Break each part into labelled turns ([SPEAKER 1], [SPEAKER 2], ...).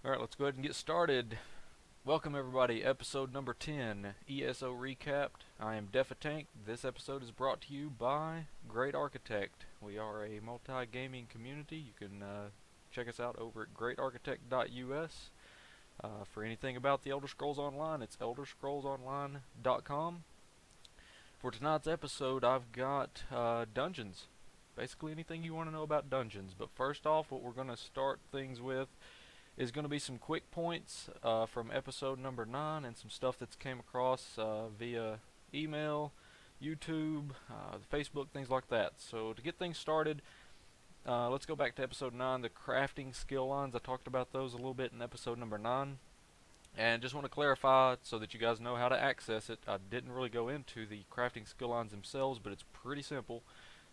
[SPEAKER 1] Alright, let's go ahead and get started. Welcome everybody, episode number 10, ESO Recapped. I am Defatank. This episode is brought to you by Great Architect. We are a multi-gaming community. You can check us out over at greatarchitect.us. For anything about the Elder Scrolls Online, it's elderscrollsonline.com. For tonight's episode, I've got dungeons. Basically anything you want to know about dungeons. But first off, what we're going to start things with is going to be some quick points from episode number 9 and some stuff that's came across via email, YouTube, Facebook, things like that. So to get things started, let's go back to episode 9, the crafting skill lines. I talked about those a little bit in episode number 9. And just want to clarify so that you guys know how to access it. I didn't really go into the crafting skill lines themselves, but it's pretty simple.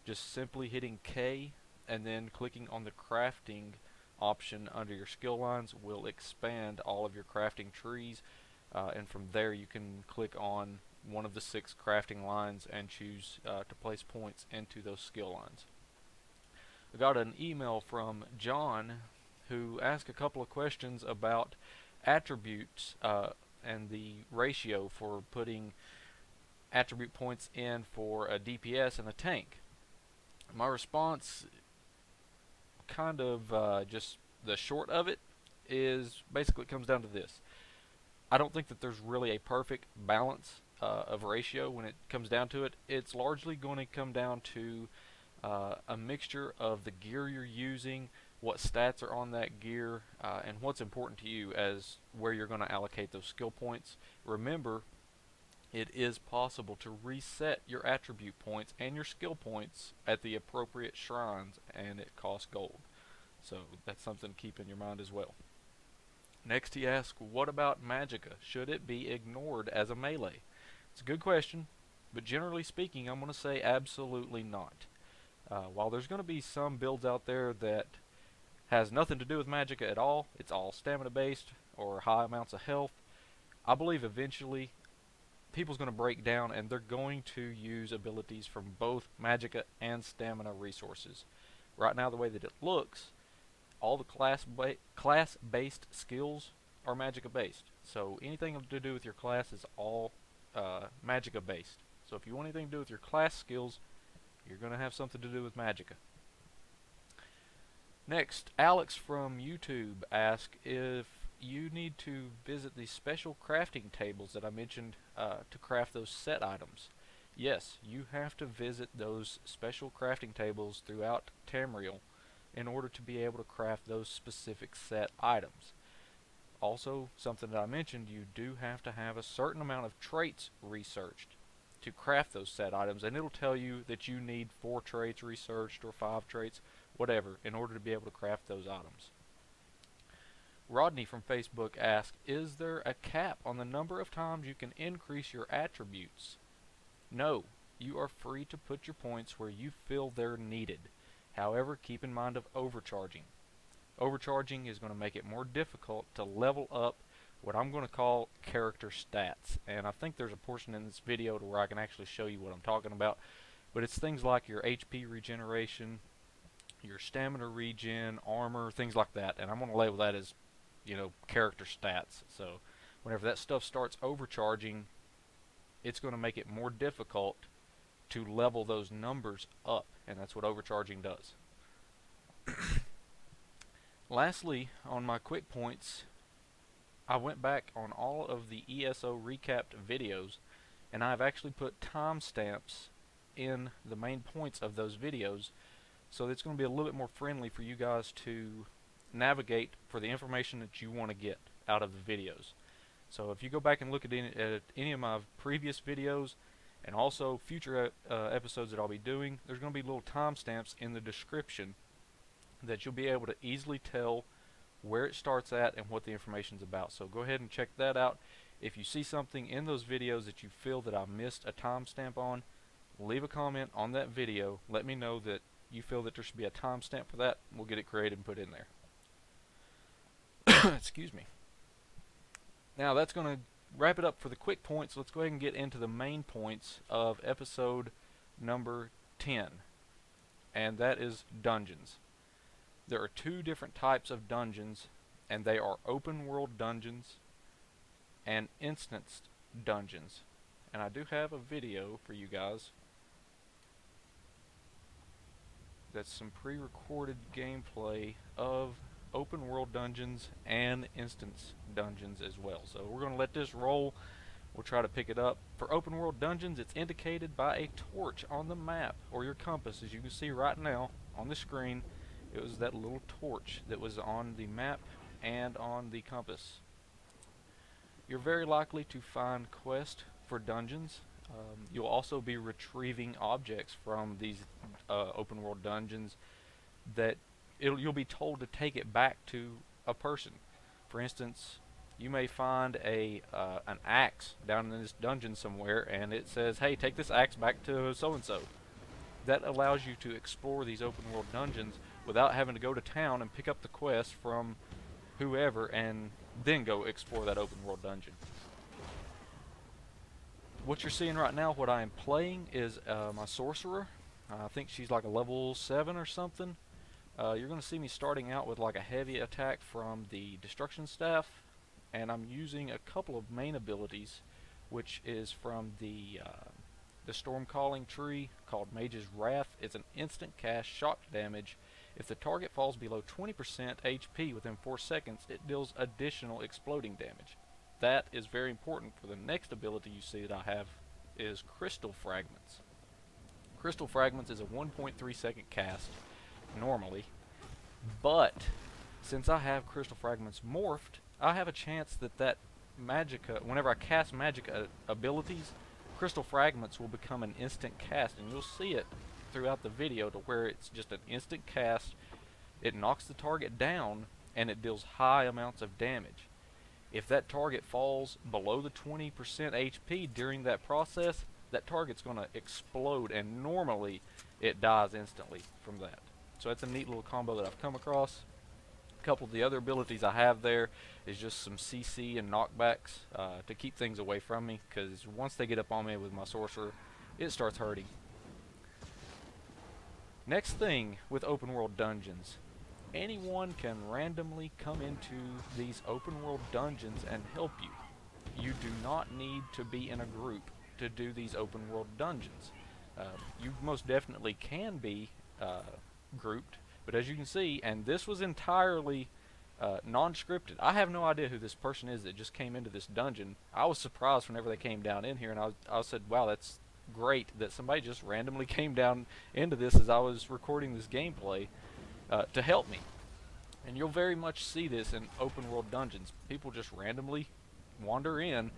[SPEAKER 1] Just simply hitting K and then clicking on the crafting option under your skill lines will expand all of your crafting trees, and from there you can click on one of the 6 crafting lines and choose to place points into those skill lines. I got an email from John who asked a couple of questions about attributes and the ratio for putting attribute points in for a DPS and a tank. My response, kind of just the short of it, is basically it comes down to this. I don't think that there's really a perfect balance of ratio when it comes down to it. It's largely going to come down to a mixture of the gear you're using, what stats are on that gear, and what's important to you as where you're going to allocate those skill points. Remember, it is possible to reset your attribute points and your skill points at the appropriate shrines, and it costs gold. So that's something to keep in your mind as well. Next he asks, what about Magicka? Should it be ignored as a melee? It's a good question, but generally speaking I'm going to say absolutely not. While there's going to be some builds out there that has nothing to do with Magicka at all, it's all stamina based or high amounts of health, I believe eventually people's going to break down and they're going to use abilities from both Magicka and stamina resources. Right now the way that it looks, all the class-based skills are Magicka based. So anything to do with your class is all Magicka based. So if you want anything to do with your class skills, you're going to have something to do with Magicka. Next, Alex from YouTube asked if you need to visit the special crafting tables that I mentioned to craft those set items. Yes, you have to visit those special crafting tables throughout Tamriel in order to be able to craft those specific set items. Also, something that I mentioned, you do have to have a certain amount of traits researched to craft those set items, and it'll tell you that you need 4 traits researched or 5 traits, whatever, in order to be able to craft those items. Rodney from Facebook asked, is there a cap on the number of times you can increase your attributes? No, you are free to put your points where you feel they're needed. However, keep in mind of overcharging. Overcharging is going to make it more difficult to level up what I'm going to call character stats. And I think there's a portion in this video to where I can actually show you what I'm talking about. But it's things like your HP regeneration, your stamina regen, armor, things like that. And I'm going to label that as, you know, character stats. So whenever that stuff starts overcharging, it's going to make it more difficult to level those numbers up, and that's what overcharging does. Lastly, on my quick points, I went back on all of the ESO recapped videos, and I've actually put timestamps in the main points of those videos, so it's going to be a little bit more friendly for you guys to navigate for the information that you want to get out of the videos. So if you go back and look at any of my previous videos and also future episodes that I'll be doing, there's going to be little timestamps in the description that you'll be able to easily tell where it starts at and what the information's about. So go ahead and check that out. If you see something in those videos that you feel that I missed a timestamp on, leave a comment on that video. Let me know that you feel that there should be a timestamp for that. We'll get it created and put in there. Excuse me. Now that's going to wrap it up for the quick points. Let's go ahead and get into the main points of episode number 10, and that is dungeons. There are 2 different types of dungeons and they are open world dungeons and instanced dungeons. And I do have a video for you guys that's some pre-recorded gameplay of open world dungeons and instance dungeons as well. So we're going to let this roll. We'll try to pick it up. For open world dungeons, it's indicated by a torch on the map or your compass. As you can see right now on the screen, it was that little torch that was on the map and on the compass. You're very likely to find quests for dungeons. You'll also be retrieving objects from these open world dungeons that you'll be told to take it back to a person. For instance, you may find an axe down in this dungeon somewhere, and it says, hey, take this axe back to so-and-so. That allows you to explore these open world dungeons without having to go to town and pick up the quest from whoever and then go explore that open world dungeon. What you're seeing right now, what I am playing, is my Sorcerer. I think she's like a level 7 or something. You're going to see me starting out with like a heavy attack from the Destruction Staff, and I'm using a couple of main abilities, which is from the Storm Calling tree called Mage's Wrath. It's an instant cast shock damage. If the target falls below 20% HP within 4 seconds, it deals additional exploding damage. That is very important for the next ability you see that I have is Crystal Fragments. Crystal Fragments is a 1.3 second cast normally, but since I have Crystal Fragments morphed, I have a chance that Magicka, whenever I cast Magicka abilities, Crystal Fragments will become an instant cast, and you'll see it throughout the video to where it's just an instant cast. It knocks the target down and it deals high amounts of damage. If that target falls below the 20% HP during that process, that target's going to explode, and normally it dies instantly from that. So it's a neat little combo that I've come across. A couple of the other abilities I have there is just some CC and knockbacks to keep things away from me, because once they get up on me with my Sorcerer, it starts hurting. Next thing with open world dungeons, anyone can randomly come into these open world dungeons and help you. You do not need to be in a group to do these open world dungeons. You most definitely can be grouped, but as you can see, and this was entirely non-scripted. I have no idea who this person is that just came into this dungeon. I was surprised whenever they came down in here, and I said, wow, that's great that somebody just randomly came down into this as I was recording this gameplay to help me. And you'll very much see this in open world dungeons. People just randomly wander in,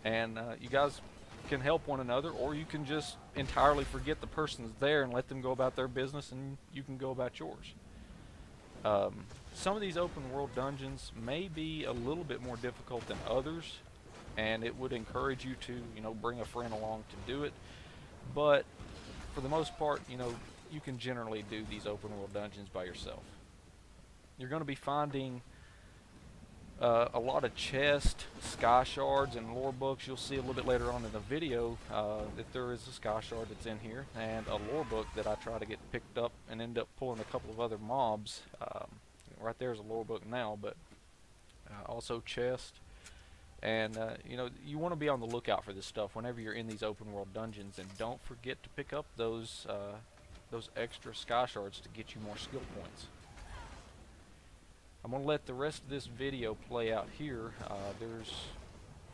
[SPEAKER 1] and you guys can help one another, or you can just entirely forget the person's there and let them go about their business, and you can go about yours. Some of these open world dungeons may be a little bit more difficult than others, and it would encourage you to, bring a friend along to do it. But for the most part, you can generally do these open world dungeons by yourself. You're going to be finding a lot of chest, sky shards, and lore books. You'll see a little bit later on in the video that there is a sky shard that's in here, and a lore book that I try to get picked up and end up pulling a couple of other mobs. Right there's a lore book now, but also chest. And you want to be on the lookout for this stuff whenever you're in these open world dungeons, and don't forget to pick up those extra sky shards to get you more skill points. I'm going to let the rest of this video play out here. There's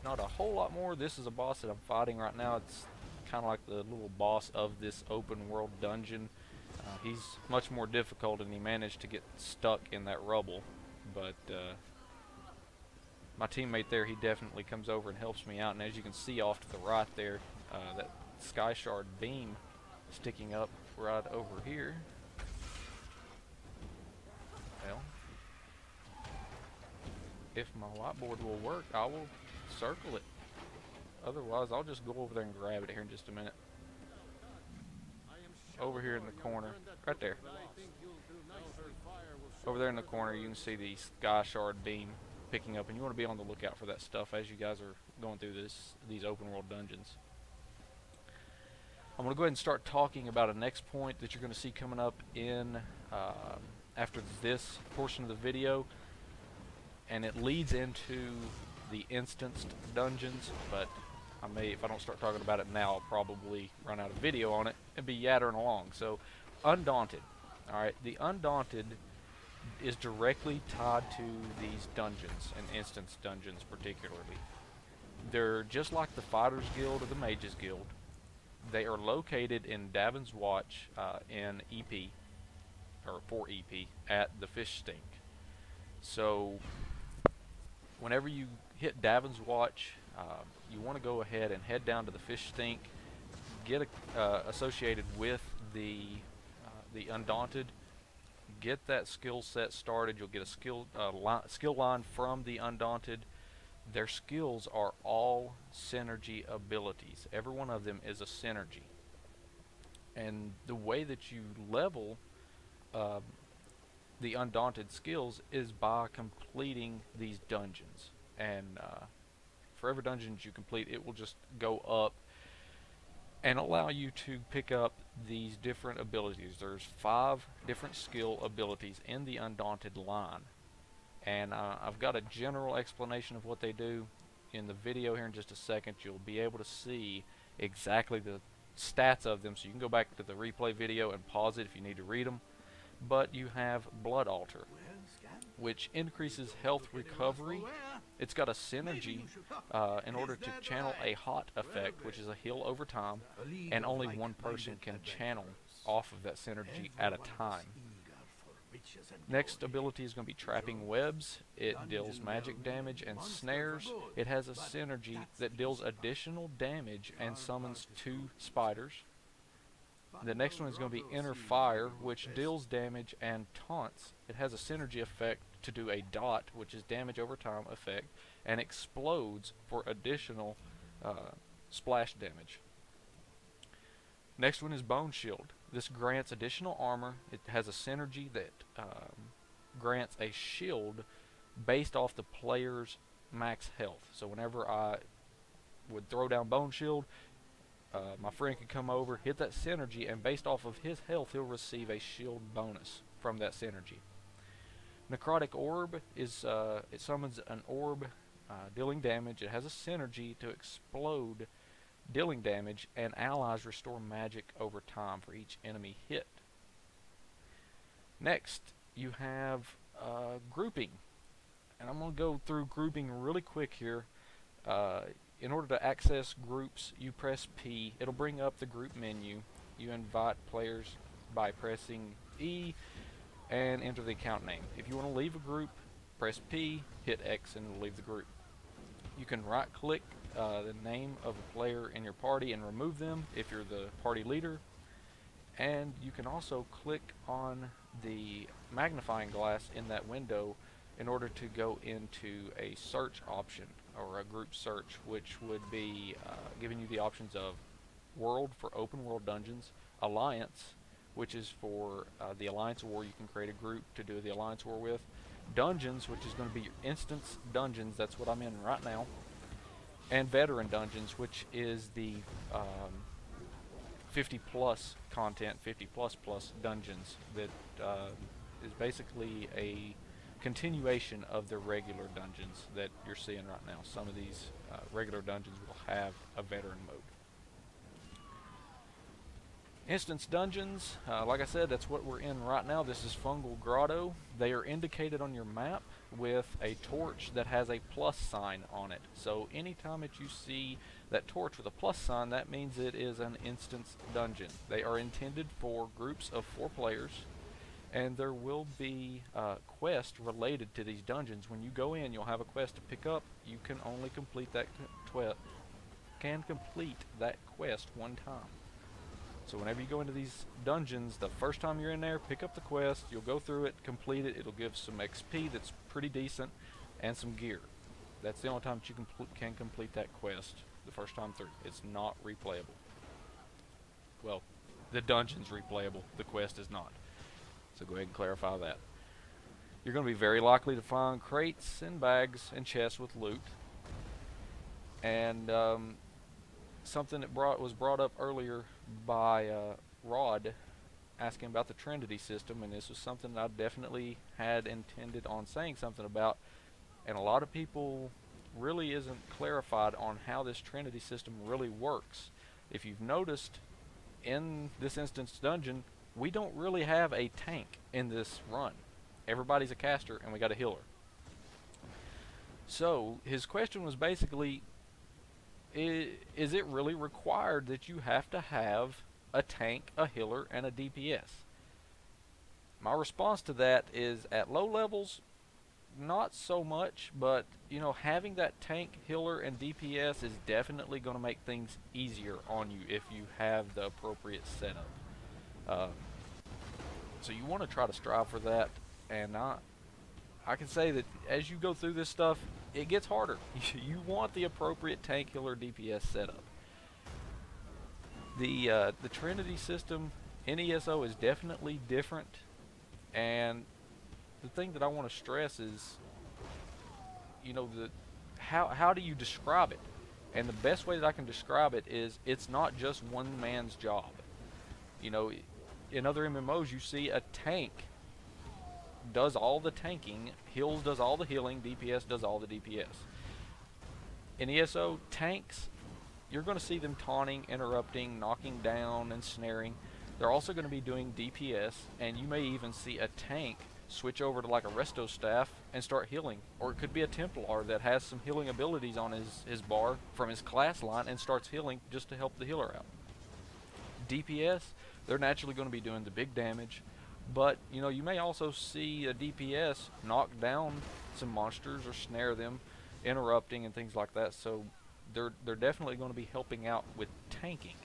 [SPEAKER 1] not a whole lot more. This is a boss that I'm fighting right now. It's kind of like the little boss of this open world dungeon. He's much more difficult, and he managed to get stuck in that rubble. But my teammate there, he definitely comes over and helps me out. And as you can see off to the right there, that sky shard beam sticking up right over here. Well, if my whiteboard will work, I will circle it. Otherwise, I'll just go over there and grab it here in just a minute. Over here in the corner, right there. Over there in the corner, you can see the sky shard beam picking up, and you want to be on the lookout for that stuff as you guys are going through these open world dungeons. I'm going to go ahead and start talking about a next point that you're going to see coming up in after this portion of the video. and it leads into the instanced dungeons, but if I don't start talking about it now, I'll probably run out of video on it and be yattering along. So, Undaunted. Alright, the Undaunted is directly tied to these dungeons, and instance dungeons particularly. They're just like the Fighters Guild or the Mages Guild. They are located in Davin's Watch in EP, or for EP, at the Fish Stink. So, whenever you hit Davin's Watch, you want to go ahead and head down to the Fish Stink, get associated with the Undaunted, get that skill set started. You'll get a skill line from the Undaunted. Their skills are all synergy abilities. Every one of them is a synergy. And the way that you level the Undaunted skills is by completing these dungeons. And for every dungeon you complete, it will just go up and allow you to pick up these different abilities. There's 5 different skill abilities in the Undaunted line. And I've got a general explanation of what they do in the video here in just a second. You'll be able to see exactly the stats of them, so you can go back to the replay video and pause it if you need to read them. But you have Blood Altar, which increases health recovery. It's got a synergy in order to channel a hot effect, which is a heal over time, and only one person can channel off of that synergy at a time. Next ability is going to be Trapping Webs. It deals magic damage and snares. It has a synergy that deals additional damage and summons 2 spiders. The next one is going to be Inner Fire, which deals damage and taunts. It has a synergy effect to do a dot, which is damage over time effect, and explodes for additional splash damage. Next one is Bone Shield. This grants additional armor. It has a synergy that grants a shield based off the player's max health. So whenever I would throw down Bone Shield, my friend could come over, hit that synergy, and based off of his health, he'll receive a shield bonus from that synergy. Necrotic Orb is it summons an orb dealing damage. It has a synergy to explode, dealing damage, and allies restore magic over time for each enemy hit. Next, you have grouping, and I'm going to go through grouping really quick here. In order to access groups, you press P. It'll bring up the group menu. You invite players by pressing E and enter the account name. If you want to leave a group, press P, hit X, and it'll leave the group. You can right-click the name of a player in your party and remove them if you're the party leader. And you can also click on the magnifying glass in that window in order to go into a search option, or a group search, which would be giving you the options of World for open world dungeons, Alliance, which is for the Alliance War. You can create a group to do the Alliance War with. Dungeons, which is going to be your instance dungeons, that's what I'm in right now. And Veteran Dungeons, which is the 50 plus content, 50 plus dungeons, that is basically a continuation of the regular dungeons that you're seeing right now. Some of these regular dungeons will have a veteran mode. Instance dungeons, like I said, that's what we're in right now. This is Fungal Grotto. They are indicated on your map with a torch that has a plus sign on it. So anytime that you see that torch with a plus sign, that means it is an instance dungeon. They are intended for groups of 4 players, and there will be quests related to these dungeons. When you go in, you'll have a quest to pick up. You can only complete that quest one time. So whenever you go into these dungeons, the first time you're in there, pick up the quest, you'll go through it, complete it, it'll give some XP that's pretty decent, and some gear. That's the only time that you can complete that quest the first time through. It's not replayable. Well, the dungeon's replayable, the quest is not. So go ahead and clarify that. You're going to be very likely to find crates and bags and chests with loot. And something that was brought up earlier by Rod, asking about the Trinity System, and this was something that I definitely had intended on saying something about. And a lot of people really isn't clarified on how this Trinity system really works. If you've noticed, in this instance dungeon, we don't really have a tank in this run. Everybody's a caster and we got a healer. So his question was basically, is it really required that you have to have a tank, a healer, and a DPS? My response to that is, at low levels, not so much, but you know, having that tank, healer, and DPS is definitely going to make things easier on you if you have the appropriate setup. So you want to try to strive for that, and I can say that as you go through this stuff, it gets harder. You want the appropriate tank, healer, DPS setup. The Trinity system in ESO is definitely different, and the thing that I want to stress is, you know, how do you describe it? And the best way that I can describe it is, it's not just one man's job. You know, in other MMOs you see a tank does all the tanking, heals does all the healing, DPS does all the DPS. In ESO, tanks, you're going to see them taunting, interrupting, knocking down, and snaring. They're also going to be doing DPS, and you may even see a tank switch over to like a resto staff and start healing. Or it could be a Templar that has some healing abilities on his bar from his class line and starts healing just to help the healer out. DPS, they're naturally going to be doing the big damage, but you know, you may also see a DPS knock down some monsters or snare them, interrupting and things like that. So they're definitely going to be helping out with tanking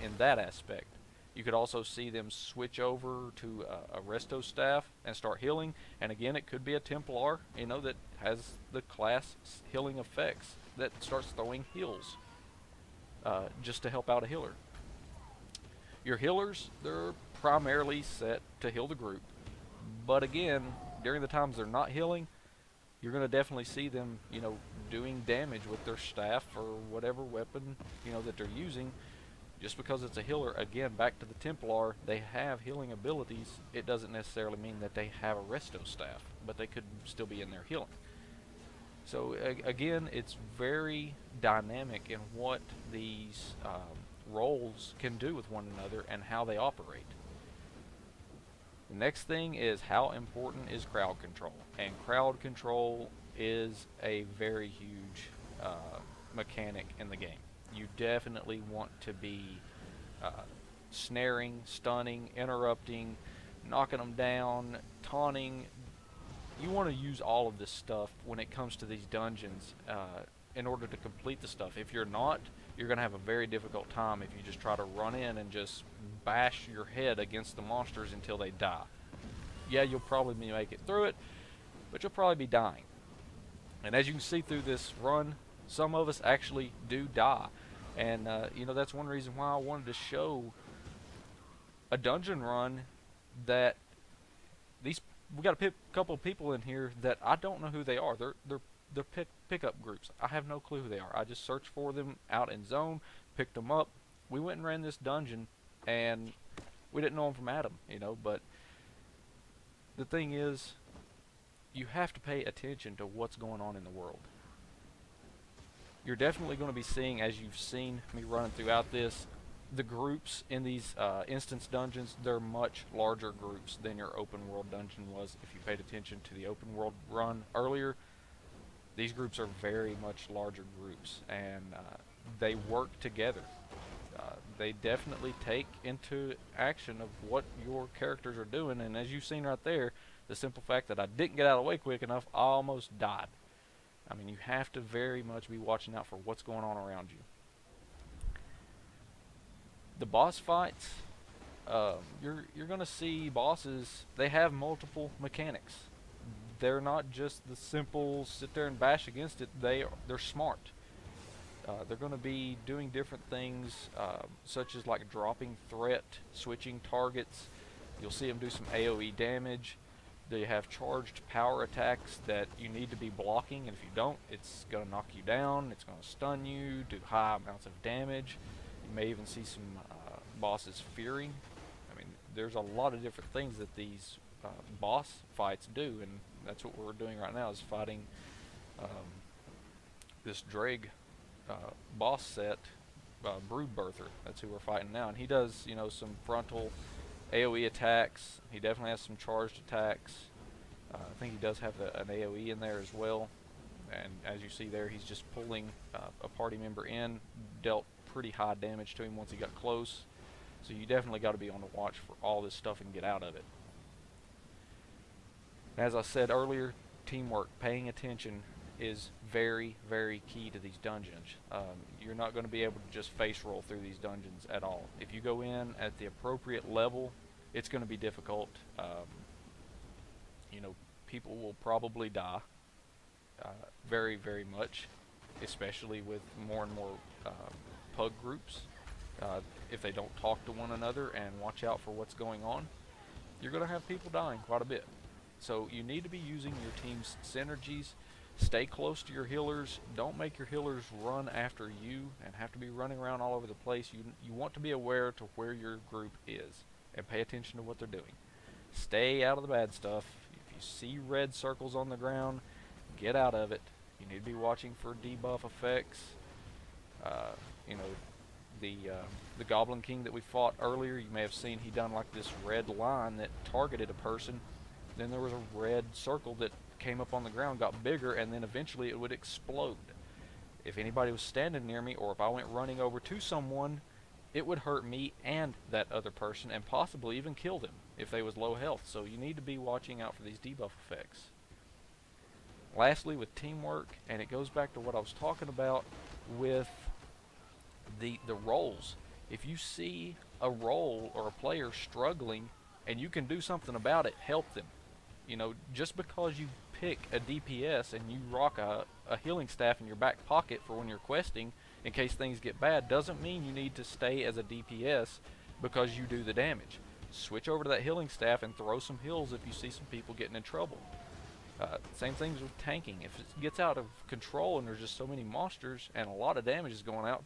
[SPEAKER 1] in that aspect. You could also see them switch over to a resto staff and start healing, and again, it could be a Templar, you know, that has the class healing effects that starts throwing heals just to help out a healer. Your healers, they're primarily set to heal the group, but again, during the times they're not healing, you're going to definitely see them, you know, doing damage with their staff or whatever weapon, you know, that they're using. Just because it's a healer, again, back to the Templar, they have healing abilities. It doesn't necessarily mean that they have a resto staff, but they could still be in there healing. So again, it's very dynamic in what these roles can do with one another and how they operate. The next thing is, how important is crowd control? And crowd control is a very huge mechanic in the game. You definitely want to be snaring, stunning, interrupting, knocking them down, taunting. You want to use all of this stuff when it comes to these dungeons in order to complete the stuff. If you're not, you're going to have a very difficult time if you just try to run in and just bash your head against the monsters until they die. Yeah, you'll probably make it through it, but you'll probably be dying. And as you can see through this run, some of us actually do die. And you know, that's one reason why I wanted to show a dungeon run that we got a couple of people in here that I don't know who they are. They're pickup groups. I have no clue who they are. I just searched for them out in zone, picked them up. We went and ran this dungeon, and we didn't know them from Adam, you know. But the thing is, you have to pay attention to what's going on in the world. You're definitely going to be seeing, as you've seen me running throughout this, the groups in these instance dungeons, they're much larger groups than your open world dungeon was. If you paid attention to the open world run earlier, these groups are very much larger groups, and they work together. They definitely take into action of what your characters are doing, and as you've seen right there, the simple fact that I didn't get out of the way quick enough, I almost died. I mean, you have to very much be watching out for what's going on around you. The boss fights, you're going to see bosses, they have multiple mechanics. They're not just the simple sit there and bash against it. They're smart. They're going to be doing different things, such as like dropping threat, switching targets. You'll see them do some AoE damage. They have charged power attacks that you need to be blocking, and if you don't, it's going to knock you down, it's going to stun you, do high amounts of damage. You may even see some bosses fearing. I mean, there's a lot of different things that these boss fights do, and that's what we're doing right now, is fighting this Dreg boss set, Brood Birther. That's who we're fighting now, and he does, you know, some frontal AoE attacks. He definitely has some charged attacks. I think he does have an AoE in there as well. And as you see there, he's just pulling a party member in. Dealt pretty high damage to him once he got close. So you definitely got to be on the watch for all this stuff and get out of it. As I said earlier, teamwork, paying attention is very, very key to these dungeons. You're not going to be able to just face roll through these dungeons at all. If you go in at the appropriate level, it's going to be difficult. You know, people will probably die very, very much, especially with more and more pug groups. If they don't talk to one another and watch out for what's going on, you're going to have people dying quite a bit. So you need to be using your team's synergies. Stay close to your healers. Don't make your healers run after you and have to be running around all over the place. You want to be aware to where your group is and pay attention to what they're doing. Stay out of the bad stuff. If you see red circles on the ground, get out of it. You need to be watching for debuff effects. You know, the Goblin King that we fought earlier, you may have seen he done like this red line that targeted a person. Then there was a red circle that came up on the ground, got bigger, and then eventually it would explode. If anybody was standing near me, or if I went running over to someone, it would hurt me and that other person, and possibly even kill them if they was low health. So you need to be watching out for these debuff effects. Lastly, with teamwork, and it goes back to what I was talking about with the roles. If you see a role or a player struggling and you can do something about it, help them. You know, just because you pick a DPS and you rock a healing staff in your back pocket for when you're questing in case things get bad doesn't mean you need to stay as a DPS because you do the damage. Switch over to that healing staff and throw some heals if you see some people getting in trouble. Same things with tanking. If it gets out of control and there's just so many monsters and a lot of damage is going out,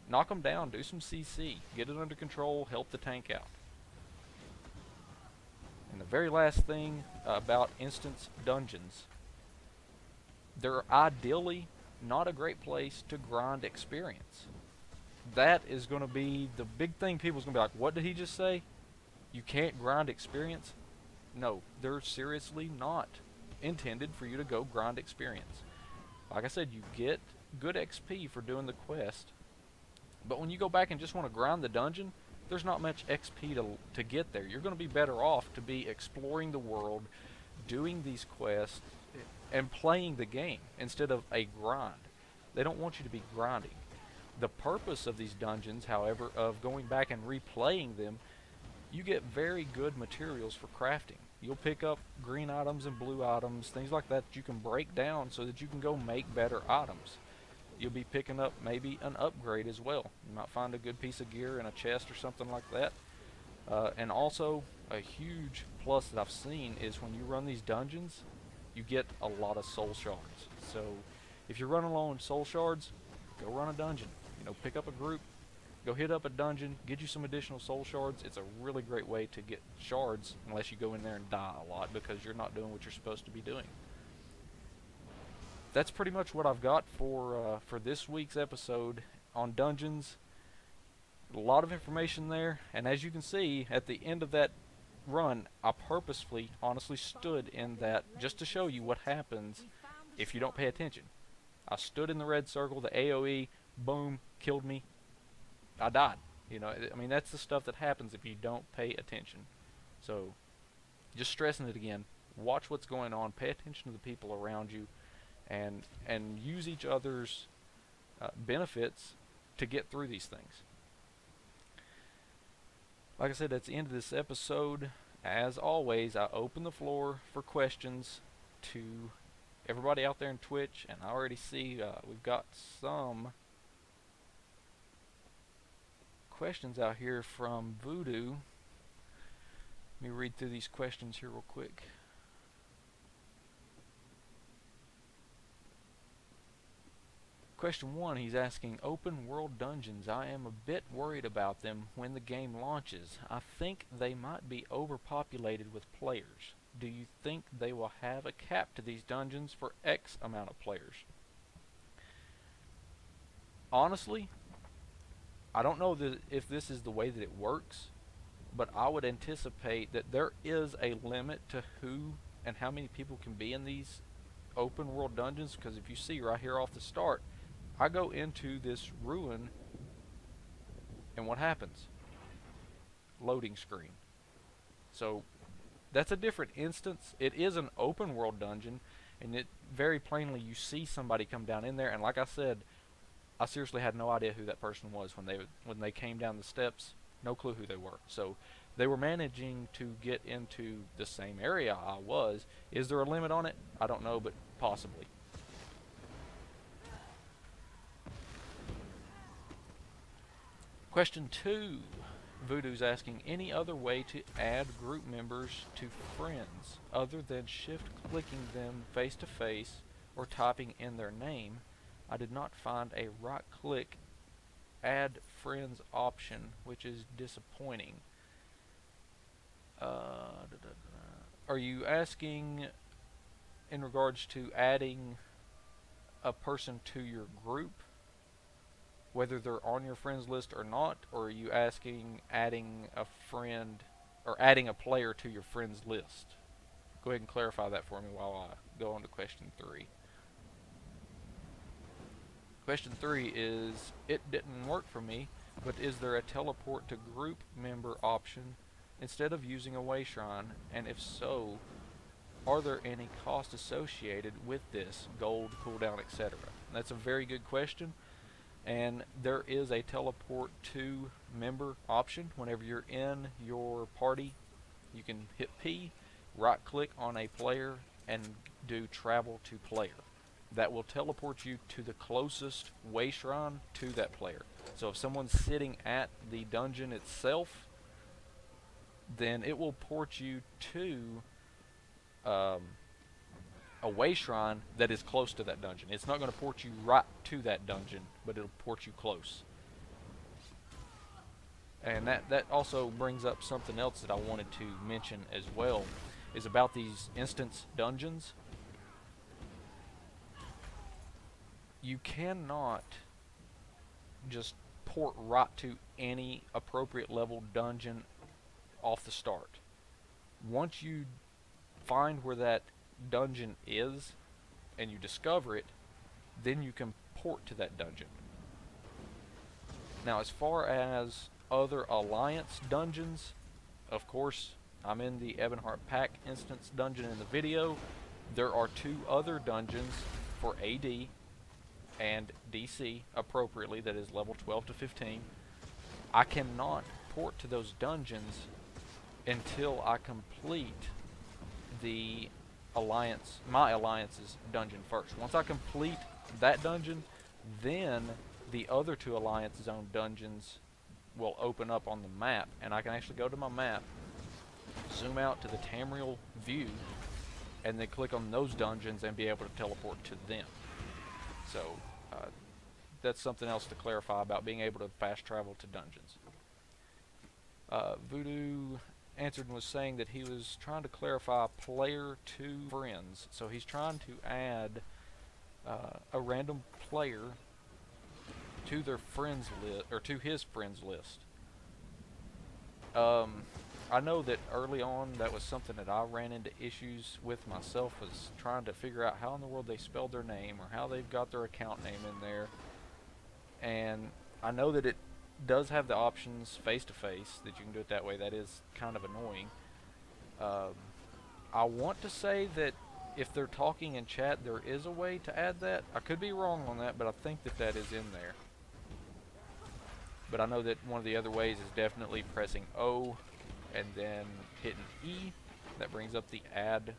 [SPEAKER 1] knock them down, do some CC, get it under control, help the tank out. And the very last thing about instance dungeons, they're ideally not a great place to grind experience. That is going to be the big thing. People's going to be like, what did he just say? You can't grind experience? No, they're seriously not intended for you to go grind experience. Like I said, you get good XP for doing the quest, but when you go back and just want to grind the dungeon, there's not much XP to get there. You're going to be better off to be exploring the world, doing these quests, and playing the game instead of a grind. They don't want you to be grinding. The purpose of these dungeons, however, of going back and replaying them, you get very good materials for crafting. You'll pick up green items and blue items, things like that you can break down so that you can go make better items. You'll be picking up maybe an upgrade as well. You might find a good piece of gear in a chest or something like that. And also, a huge plus that I've seen is when you run these dungeons, you get a lot of soul shards. So if you're running low on soul shards, go run a dungeon. You know, pick up a group, go hit up a dungeon, get you some additional soul shards. It's a really great way to get shards, unless you go in there and die a lot because you're not doing what you're supposed to be doing. That's pretty much what I've got for this week's episode on dungeons. A lot of information there, and as you can see, at the end of that run, I purposefully, honestly stood in that just to show you what happens if you don't pay attention. I stood in the red circle, the AoE, boom, killed me. I died. You know, I mean, that's the stuff that happens if you don't pay attention. So, just stressing it again, watch what's going on, pay attention to the people around you, and use each other's benefits to get through these things. Like I said, that's the end of this episode. As always, I open the floor for questions to everybody out there in Twitch, and I already see we've got some questions out here from Voodoo. Let me read through these questions here real quick. Question 1, he's asking, open world dungeons. I am a bit worried about them when the game launches. I think they might be overpopulated with players. Do you think they will have a cap to these dungeons for X amount of players? Honestly, I don't know if this is the way that it works, but I would anticipate that there is a limit to who and how many people can be in these open world dungeons, because if you see right here off the start, I go into this ruin and what happens? Loading screen. So that's a different instance. It is an open world dungeon, and it very plainly you see somebody come down in there, and like I said, I seriously had no idea who that person was when they came down the steps. No clue who they were. So they were managing to get into the same area I was. Is there a limit on it? I don't know, but possibly. Question 2. Voodoo's asking, any other way to add group members to friends other than shift clicking them face to face or typing in their name? I did not find a right click add friends option, which is disappointing. Are you asking in regards to adding a person to your group, whether they're on your friends list or not, or are you asking adding a friend or adding a player to your friends list? Go ahead and clarify that for me while I go on to question 3. Question 3 is, it didn't work for me, but is there a teleport to group member option instead of using a way shrine? And if so, are there any costs associated with this, gold, cooldown, etc.? That's a very good question. And there is a teleport to member option. Whenever you're in your party, you can hit P, right click on a player, and do travel to player. That will teleport you to the closest way shrine to that player. So if someone's sitting at the dungeon itself, then it will port you to a way shrine that is close to that dungeon. It's not going to port you right to that dungeon, but it'll port you close. And that also brings up something else that I wanted to mention as well, is about these instance dungeons. You cannot just port right to any appropriate level dungeon off the start. Once you find where that dungeon is and you discover it, then you can port to that dungeon. Now, as far as other alliance dungeons, of course, I'm in the Ebonheart Pack instance dungeon in the video. There are 2 other dungeons for AD and DC appropriately, that is level 12 to 15. I cannot port to those dungeons until I complete the alliance, my alliance's dungeon first. Once I complete that dungeon, then the other 2 alliance zone dungeons will open up on the map, and I can actually go to my map, zoom out to the Tamriel view, and then click on those dungeons and be able to teleport to them. So that's something else to clarify about being able to fast travel to dungeons. Voodoo answered and was saying that he was trying to clarify player to friends. So he's trying to add a random player to their friends list, or to his friends list. I know that early on that was something that I ran into issues with myself, was trying to figure out how in the world they spelled their name or how they've got their account name in there. And I know that it does have the options face to face, that you can do it that way. That is kind of annoying. I want to say that if they're talking in chat, there is a way to add that. I could be wrong on that, but I think that that is in there. But I know that one of the other ways is definitely pressing O and then hitting E. That brings up the add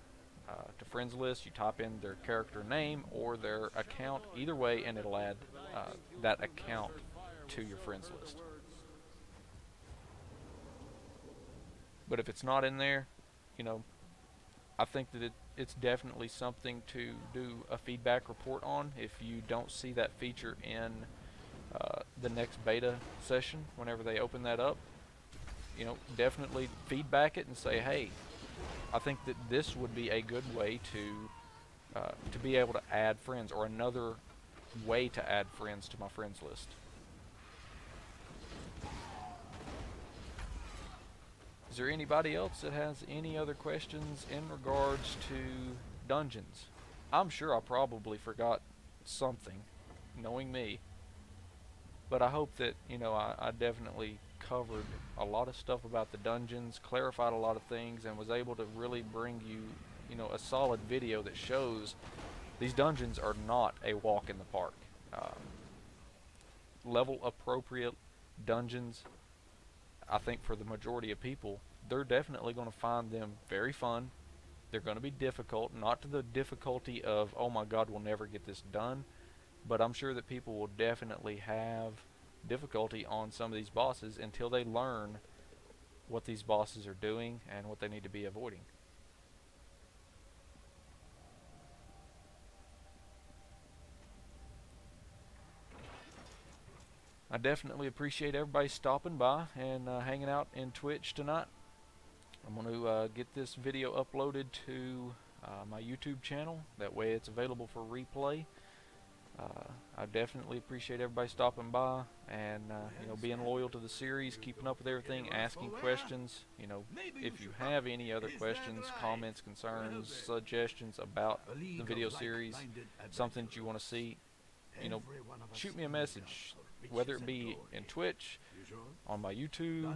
[SPEAKER 1] to friends list. You type in their character name or their account, either way, and it'll add that account to your friends list. But if it's not in there, you know, I think that it's definitely something to do a feedback report on. If you don't see that feature in the next beta session, whenever they open that up, you know, definitely feedback it and say, hey, I think that this would be a good way to be able to add friends, or another way to add friends to my friends list. Is there anybody else that has any other questions in regards to dungeons? I'm sure I probably forgot something, knowing me. But I hope that, you know, I definitely covered a lot of stuff about the dungeons, clarified a lot of things, and was able to really bring you, you know, a solid video that shows these dungeons are not a walk in the park. Level appropriate dungeons, I think for the majority of people, they're definitely going to find them very fun. They're going to be difficult, not to the difficulty of, oh my god, we'll never get this done, but I'm sure that people will definitely have difficulty on some of these bosses until they learn what these bosses are doing and what they need to be avoiding. I definitely appreciate everybody stopping by and hanging out in Twitch tonight. I'm going to get this video uploaded to my YouTube channel. That way it's available for replay. I definitely appreciate everybody stopping by and you know, being loyal to the series, keeping up with everything, asking questions. You know, if you have any other questions, comments, concerns, suggestions about the video series, something that you want to see, you know, shoot me a message, whether it be in Twitch, on my YouTube, you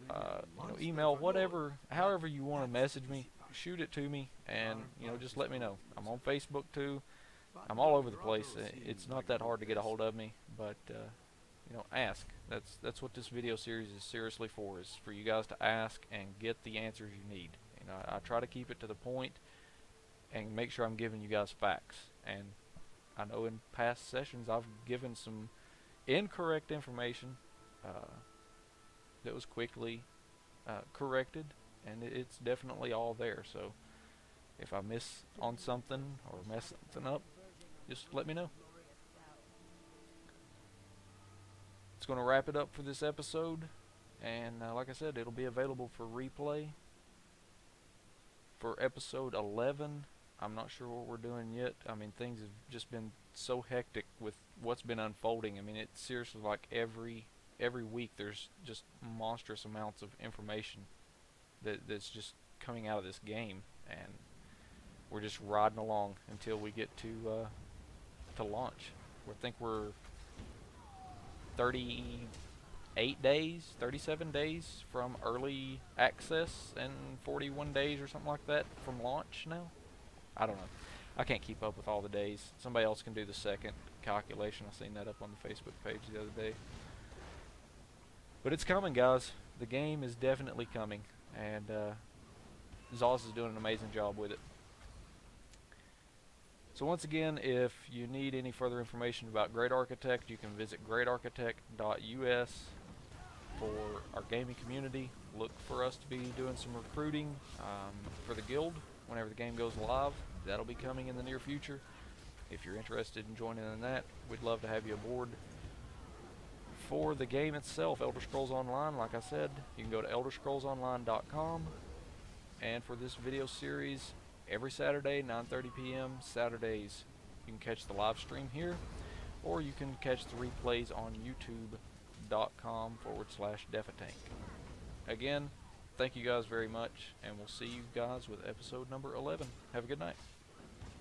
[SPEAKER 1] know, email, whatever, however you want to message me, shoot it to me, and you know, just let me know. I'm on Facebook too. I'm all over the place. It's not that hard to get a hold of me, but you know, ask. That's what this video series is seriously for, is for you guys to ask and get the answers you need. You know, I try to keep it to the point and make sure I'm giving you guys facts. And I know in past sessions I've given some incorrect information that was quickly corrected, and it's definitely all there. So if I miss on something or mess something up, just let me know. It's going to wrap it up for this episode, and like I said, it'll be available for replay for episode 11. I'm not sure what we're doing yet. I mean, things have just been so hectic with what's been unfolding. I mean, it's seriously like every week there's just monstrous amounts of information that's just coming out of this game, and we're just riding along until we get to launch. I think we're 38 days, 37 days from early access, and 41 days or something like that from launch now. I don't know. I can't keep up with all the days. Somebody else can do the second calculation. I seen that up on the Facebook page the other day. But it's coming, guys. The game is definitely coming, and Zoss is doing an amazing job with it. So once again, if you need any further information about Great Architect, you can visit greatarchitect.us for our gaming community. Look for us to be doing some recruiting for the guild whenever the game goes live. That'll be coming in the near future. If you're interested in joining in that, we'd love to have you aboard. For the game itself, Elder Scrolls Online, like I said, you can go to elderscrollsonline.com. And for this video series, every Saturday, 9:30 p.m. Saturdays, you can catch the live stream here, or you can catch the replays on youtube.com/Defatank. Again, thank you guys very much, and we'll see you guys with episode number 11. Have a good night.